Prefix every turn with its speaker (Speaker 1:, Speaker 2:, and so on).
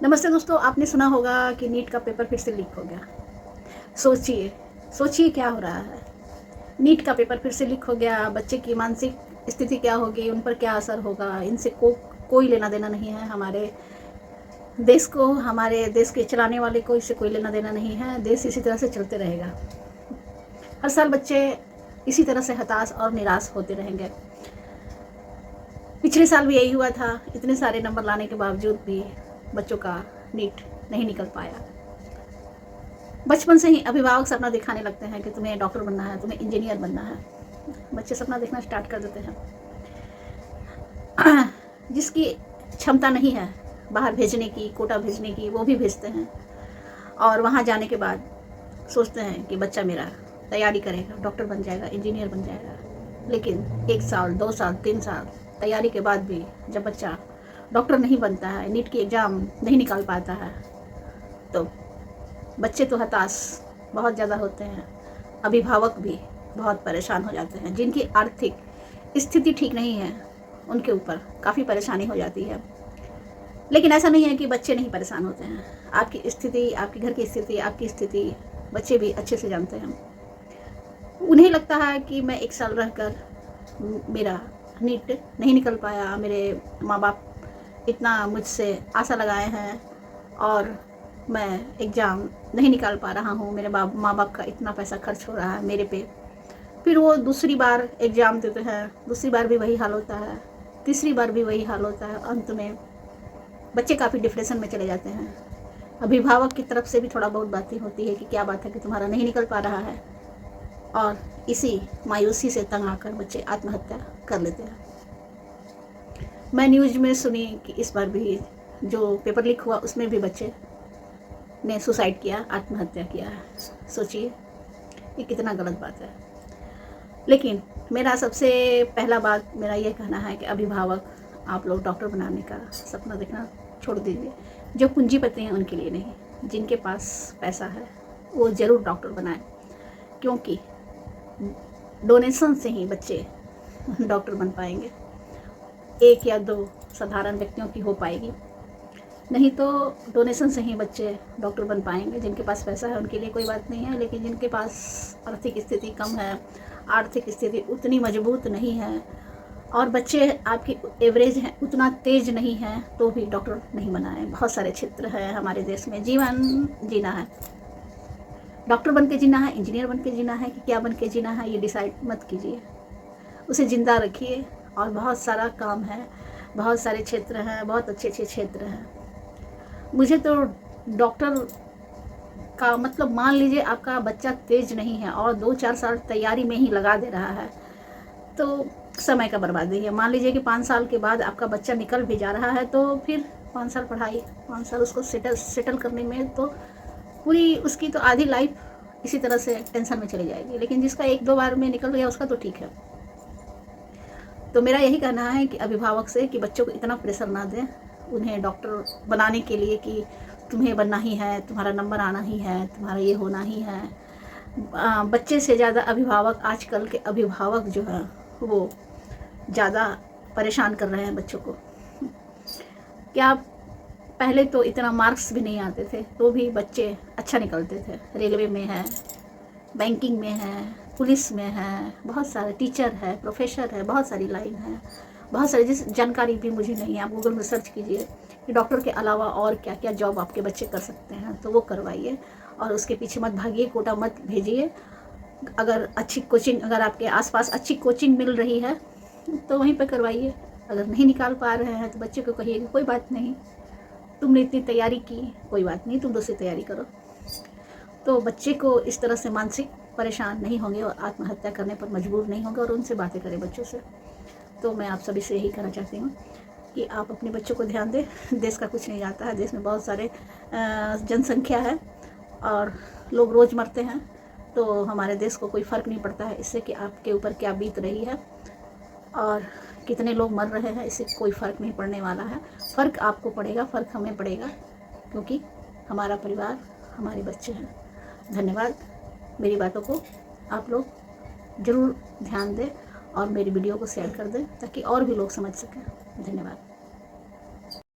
Speaker 1: नमस्ते दोस्तों, आपने सुना होगा कि नीट का पेपर फिर से लीक हो गया। सोचिए सोचिए क्या हो रहा है। नीट का पेपर फिर से लीक हो गया। बच्चे की मानसिक स्थिति क्या होगी, उन पर क्या असर होगा, इनसे कोई लेना देना नहीं है। हमारे देश को, हमारे देश के चलाने वाले को इससे कोई लेना देना नहीं है। देश इसी तरह से चलते रहेगा। हर साल बच्चे इसी तरह से हताश और निराश होते रहेंगे। पिछले साल भी यही हुआ था। इतने सारे नंबर लाने के बावजूद भी बच्चों का नीट नहीं निकल पाया। बचपन से ही अभिभावक सपना दिखाने लगते हैं कि तुम्हें डॉक्टर बनना है, तुम्हें इंजीनियर बनना है। बच्चे सपना देखना स्टार्ट कर देते हैं। जिसकी क्षमता नहीं है बाहर भेजने की, कोटा भेजने की, वो भी भेजते हैं। और वहाँ जाने के बाद सोचते हैं कि बच्चा मेरा तैयारी करेगा, डॉक्टर बन जाएगा, इंजीनियर बन जाएगा। लेकिन 1 साल, 2 साल, 3 साल तैयारी के बाद भी जब बच्चा डॉक्टर नहीं बनता है, नीट की एग्ज़ाम नहीं निकाल पाता है, तो बच्चे तो हताश बहुत ज़्यादा होते हैं। अभिभावक भी बहुत परेशान हो जाते हैं। जिनकी आर्थिक स्थिति ठीक नहीं है उनके ऊपर काफ़ी परेशानी हो जाती है। लेकिन ऐसा नहीं है कि बच्चे नहीं परेशान होते हैं। आपकी स्थिति, आपके घर की स्थिति, आपकी स्थिति बच्चे भी अच्छे से जानते हैं। उन्हें लगता है कि मैं 1 साल रहकर मेरा नीट नहीं निकल पाया, मेरे माँ बाप इतना मुझसे आशा लगाए हैं और मैं एग्ज़ाम नहीं निकाल पा रहा हूँ, मेरे माँ बाप का इतना पैसा खर्च हो रहा है मेरे पे। फिर वो दूसरी बार एग्ज़ाम देते हैं, दूसरी बार भी वही हाल होता है, तीसरी बार भी वही हाल होता है। अंत में बच्चे काफ़ी डिप्रेशन में चले जाते हैं। अभिभावक की तरफ से भी थोड़ा बहुत बातें होती है कि क्या बात है कि तुम्हारा नहीं निकल पा रहा है, और इसी मायूसी से तंग आकर बच्चे आत्महत्या कर लेते हैं। मैं न्यूज़ में सुनी कि इस बार भी जो पेपर लीक हुआ उसमें भी बच्चे ने सुसाइड किया, आत्महत्या किया है। सोचिए ये कितना गलत बात है। लेकिन मेरा सबसे पहला बात मेरा ये कहना है कि अभिभावक, आप लोग डॉक्टर बनाने का सपना देखना छोड़ दीजिए। जो पूंजीपति हैं उनके लिए नहीं, जिनके पास पैसा है वो ज़रूर डॉक्टर बनाएं, क्योंकि डोनेशन से ही बच्चे डॉक्टर बन पाएंगे। 1 या 2 साधारण व्यक्तियों की हो पाएगी, नहीं तो डोनेशन से ही बच्चे डॉक्टर बन पाएंगे। जिनके पास पैसा है उनके लिए कोई बात नहीं है, लेकिन जिनके पास आर्थिक स्थिति कम है, आर्थिक स्थिति उतनी मजबूत नहीं है, और बच्चे आपकी एवरेज हैं, उतना तेज नहीं है, तो भी डॉक्टर नहीं बनाए। बहुत सारे क्षेत्र हैं हमारे देश में, जीवन जीना है, डॉक्टर बन के जीना है, इंजीनियर बन के जीना है, कि क्या बन के जीना है ये डिसाइड मत कीजिए, उसे ज़िंदा रखिए। और बहुत सारा काम है, बहुत सारे क्षेत्र हैं, बहुत अच्छे अच्छे क्षेत्र हैं। मुझे तो डॉक्टर का मतलब, मान लीजिए आपका बच्चा तेज नहीं है और 2-4 साल तैयारी में ही लगा दे रहा है, तो समय का बर्बादी है। मान लीजिए कि 5 साल के बाद आपका बच्चा निकल भी जा रहा है, तो फिर 5 साल पढ़ाई, 5 साल उसको सेटल करने में, तो पूरी उसकी तो आधी लाइफ इसी तरह से टेंशन में चली जाएगी। लेकिन जिसका 1-2 बार में निकल गया उसका तो ठीक है। तो मेरा यही कहना है कि अभिभावक से कि बच्चों को इतना प्रेशर ना दें उन्हें डॉक्टर बनाने के लिए कि तुम्हें बनना ही है, तुम्हारा नंबर आना ही है, तुम्हारा ये होना ही है। बच्चे से ज़्यादा अभिभावक, आजकल के अभिभावक जो हैं वो ज़्यादा परेशान कर रहे हैं बच्चों को। क्या पहले तो इतना मार्क्स भी नहीं आते थे तो भी बच्चे अच्छा निकलते थे। रेलवे में है, बैंकिंग में है, पुलिस में है, बहुत सारे टीचर है, प्रोफेसर है, बहुत सारी लाइन है, बहुत सारी जिस जानकारी भी मुझे नहीं है। आप गूगल में सर्च कीजिए कि डॉक्टर के अलावा और क्या क्या जॉब आपके बच्चे कर सकते हैं, तो वो करवाइए और उसके पीछे मत भागिए, कोटा मत भेजिए। अगर अच्छी कोचिंग, अगर आपके आसपास अच्छी कोचिंग मिल रही है तो वहीं पर करवाइए। अगर नहीं निकाल पा रहे हैं तो बच्चे को कहिए कोई बात नहीं, तुमने इतनी तैयारी की, कोई बात नहीं, तुम दूसरी तैयारी करो। तो बच्चे को इस तरह से मानसिक परेशान नहीं होंगे और आत्महत्या करने पर मजबूर नहीं होंगे। और उनसे बातें करें बच्चों से। तो मैं आप सभी से यही कहना चाहती हूँ कि आप अपने बच्चों को ध्यान दें। देश का कुछ नहीं जाता है, देश में बहुत सारे जनसंख्या है और लोग रोज़ मरते हैं, तो हमारे देश को कोई फ़र्क नहीं पड़ता है इससे कि आपके ऊपर क्या बीत रही है और कितने लोग मर रहे हैं, इससे कोई फ़र्क नहीं पड़ने वाला है। फ़र्क आपको पड़ेगा, फ़र्क हमें पड़ेगा, क्योंकि हमारा परिवार, हमारे बच्चे हैं। धन्यवाद। मेरी बातों को आप लोग ज़रूर ध्यान दें और मेरी वीडियो को शेयर कर दें ताकि और भी लोग समझ सकें। धन्यवाद।